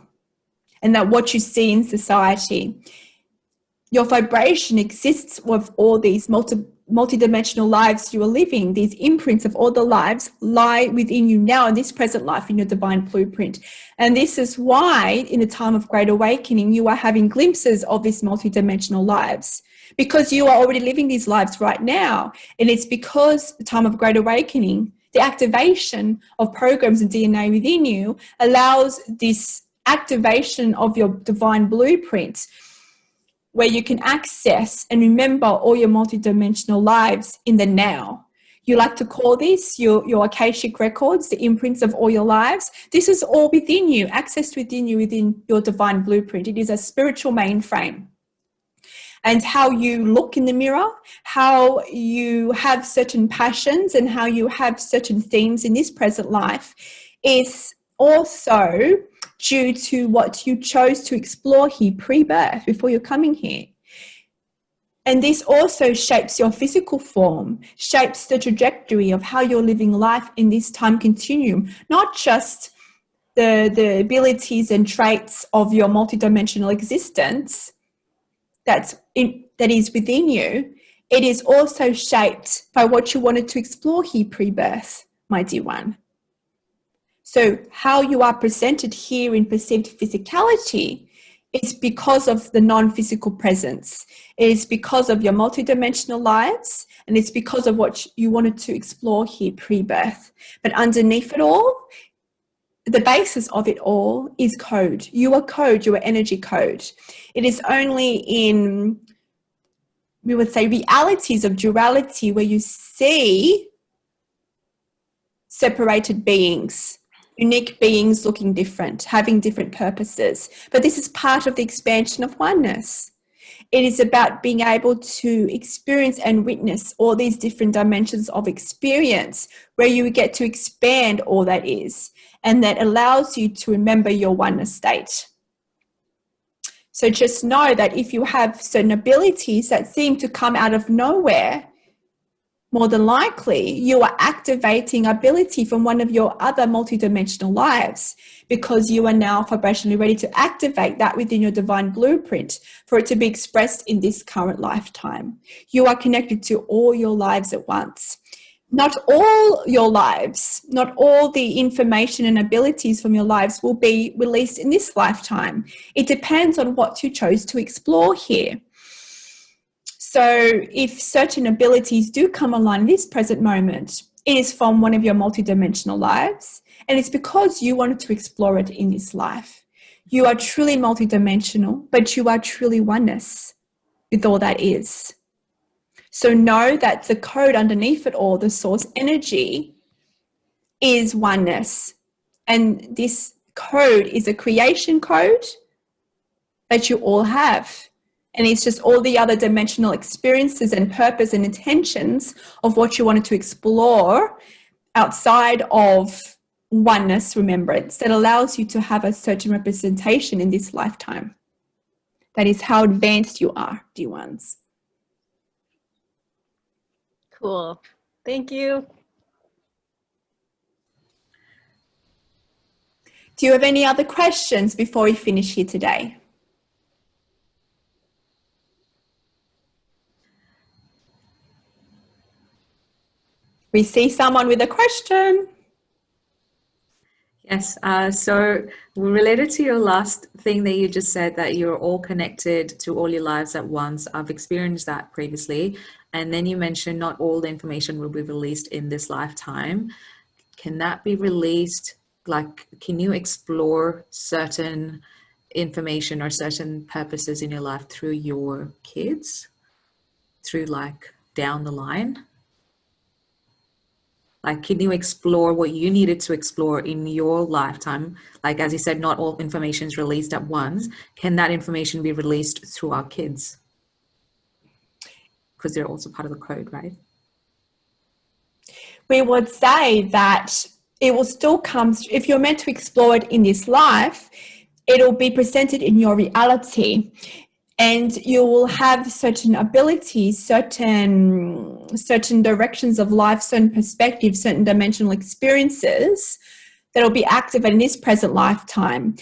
A: and that what you see in society. Your vibration exists with all these multidimensional lives you are living. These imprints of all the lives lie within you now in this present life, in your divine blueprint. And this is why in the time of Great Awakening, you are having glimpses of these multidimensional lives, because you are already living these lives right now. And it's because the time of Great Awakening, the activation of programs and DNA within you allows this activation of your divine blueprints, where you can access and remember all your multidimensional lives in the now. You like to call this your Akashic records, the imprints of all your lives. This is all within you, accessed within you, within your divine blueprint. It is a spiritual mainframe. And how you look in the mirror, how you have certain passions and how you have certain themes in this present life is also due to what you chose to explore here pre-birth, before you're coming here. And this also shapes your physical form, shapes the trajectory of how you're living life in this time continuum, not just the abilities and traits of your multidimensional existence that is within you. It is also shaped by what you wanted to explore here pre-birth, my dear one. So how you are presented here in perceived physicality is because of the non-physical presence. It is because of your multidimensional lives, and it's because of what you wanted to explore here pre-birth. But underneath it all, the basis of it all is code. You are code, you are energy code. It is only in, we would say, realities of duality where you see separated beings, unique beings looking different, having different purposes. But this is part of the expansion of oneness. It is about being able to experience and witness all these different dimensions of experience where you get to expand all that is, and that allows you to remember your oneness state. So just know that if you have certain abilities that seem to come out of nowhere, more than likely you are activating ability from one of your other multidimensional lives, because you are now vibrationally ready to activate that within your divine blueprint for it to be expressed in this current lifetime. You are connected to all your lives at once. Not all your lives, not all the information and abilities from your lives will be released in this lifetime. It depends on what you chose to explore here. So if certain abilities do come online in this present moment, it is from one of your multidimensional lives, and it's because you wanted to explore it in this life. You are truly multidimensional, but you are truly oneness with all that is. So know that the code underneath it all, the source energy, is oneness. And this code is a creation code that you all have. And it's just all the other dimensional experiences and purpose and intentions of what you wanted to explore outside of oneness remembrance that allows you to have a certain representation in this lifetime. That is how advanced you are, dear ones.
F: Cool. Thank you.
A: Do you have any other questions before we finish here today? We see someone with a question.
C: Yes, so related to your last thing that you just said, that you're all connected to all your lives at once. I've experienced that previously. And then you mentioned not all the information will be released in this lifetime. Can that be released? Like, can you explore certain information or certain purposes in your life through your kids? Through like down the line? Like, can you explore what you needed to explore in your lifetime? Like, as you said, not all information is released at once. Can that information be released through our kids? Because they're also part of the code, right?
A: We would say that it will still come, if you're meant to explore it in this life, it'll be presented in your reality. And you will have certain abilities, certain directions of life, certain perspectives, certain dimensional experiences that will be activated in this present lifetime.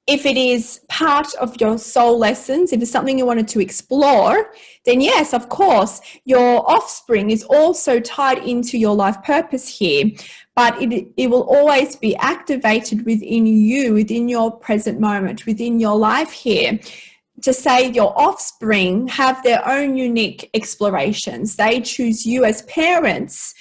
A: If it is part of your soul lessons, if it's something you wanted to explore, then yes, of course, your offspring is also tied into your life purpose here. But it will always be activated within you, within your present moment, within your life here. To say your offspring have their own unique explorations. They choose you as parents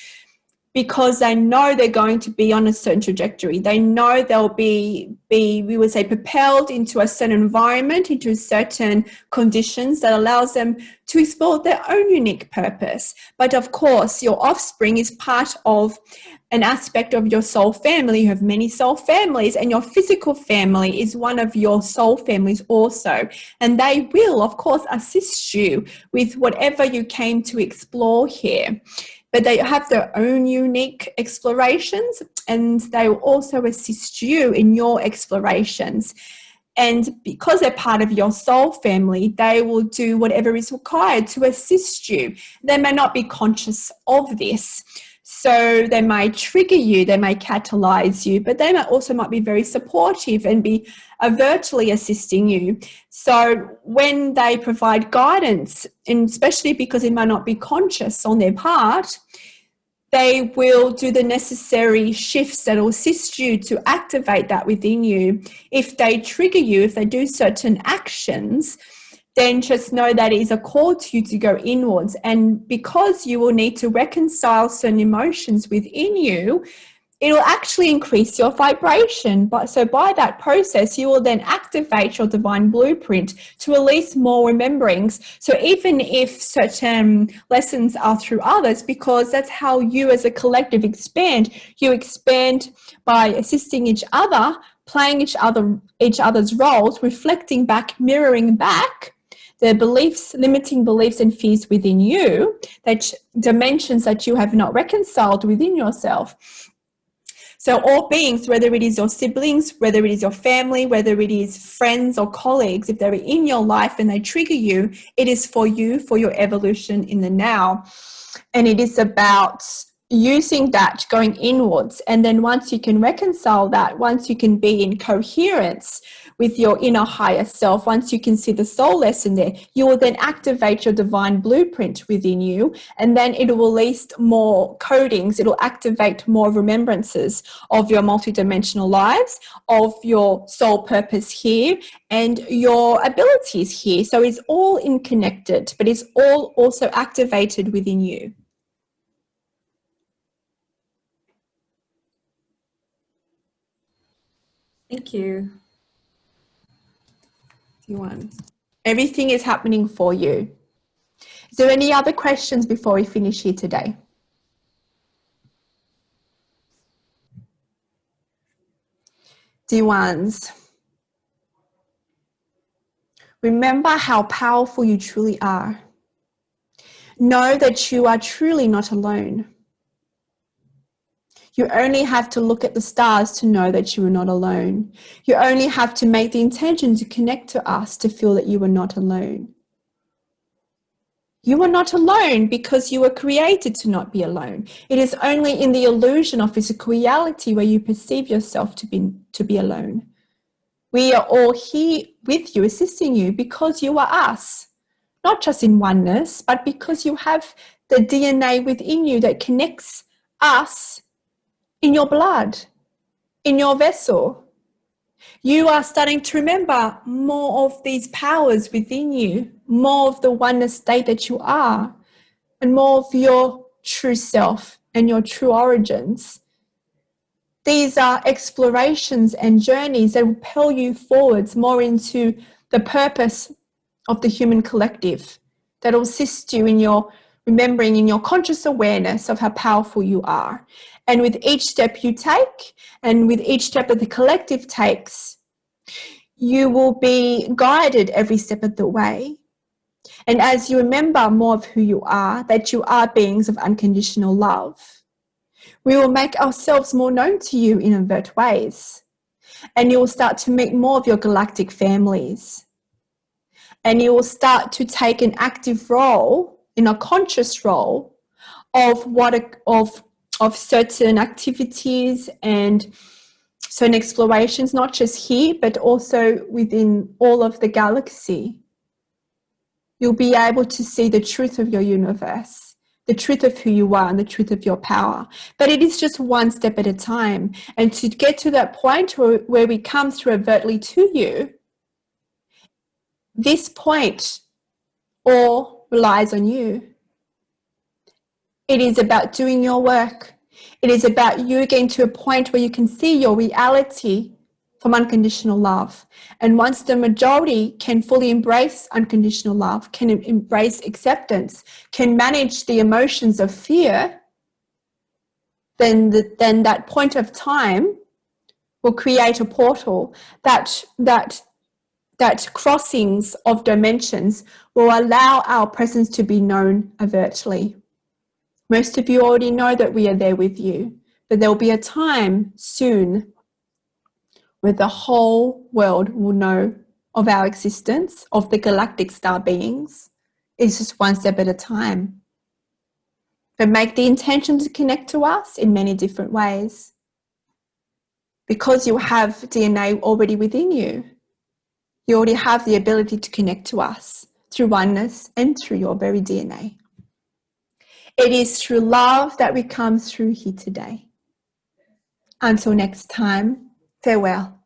A: because they know they're going to be on a certain trajectory. They know they'll be we would say, propelled into a certain environment, into certain conditions that allows them to explore their own unique purpose. But of course, your offspring is part of an aspect of your soul family. You have many soul families, and your physical family is one of your soul families also. And they will, of course, assist you with whatever you came to explore here. But they have their own unique explorations, and they will also assist you in your explorations. And because they're part of your soul family, they will do whatever is required to assist you. They may not be conscious of this. So they may trigger you, they may catalyze you, but they might be very supportive and be overtly assisting you. So when they provide guidance, and especially because it might not be conscious on their part, they will do the necessary shifts that will assist you to activate that within you. If they trigger you, if they do certain actions, then just know that it is a call to you to go inwards. And because you will need to reconcile certain emotions within you, it will actually increase your vibration. So by that process, you will then activate your divine blueprint to release more rememberings. So even if certain lessons are through others, because that's how you as a collective expand, you expand by assisting each other, playing each other's roles, reflecting back, mirroring back the beliefs, limiting beliefs and fears within you, that dimensions that you have not reconciled within yourself. So all beings, whether it is your siblings, whether it is your family, whether it is friends or colleagues, if they're in your life and they trigger you, it is for you, for your evolution in the now. And it is about using that, going inwards. And then once you can reconcile that, once you can be in coherence with your inner higher self, once you can see the soul lesson there, you will then activate your divine blueprint within you. And then it will release more codings. It'll activate more remembrances of your multidimensional lives, of your soul purpose here, and your abilities here. So it's all interconnected, but it's all also activated within you.
C: Thank you.
A: Everything is happening for you. Is there any other questions before we finish here today? Dear ones, remember how powerful you truly are. Know that you are truly not alone. You only have to look at the stars to know that you are not alone. You only have to make the intention to connect to us to feel that you are not alone. You are not alone because you were created to not be alone. It is only in the illusion of physical reality where you perceive yourself to be alone. We are all here with you, assisting you, because you are us. Not just in oneness, but because you have the DNA within you that connects us in your blood, in your vessel. You are starting to remember more of these powers within you, more of the oneness state that you are, and more of your true self and your true origins. These are explorations and journeys that will propel you forwards more into the purpose of the human collective, that will assist you in your remembering, in your conscious awareness of how powerful you are. And with each step you take, and with each step that the collective takes, you will be guided every step of the way. And as you remember more of who you are, that you are beings of unconditional love, we will make ourselves more known to you in overt ways. And you will start to meet more of your galactic families. And you will start to take an active role, in a conscious role, of certain activities and certain explorations, not just here, but also within all of the galaxy. You'll be able to see the truth of your universe, the truth of who you are, and the truth of your power. But it is just one step at a time. And to get to that point where we come through overtly to you, this point all relies on you. It is about doing your work. It is about you getting to a point where you can see your reality from unconditional love. And once the majority can fully embrace unconditional love, can embrace acceptance, can manage the emotions of fear, then that point of time will create a portal that crossings of dimensions will allow our presence to be known overtly. Most of you already know that we are there with you, but there will be a time soon where the whole world will know of our existence, of the galactic star beings. It's just one step at a time. But make the intention to connect to us in many different ways. Because you have DNA already within you, you already have the ability to connect to us through oneness and through your very DNA. It is through love that we come through here today. Until next time, farewell.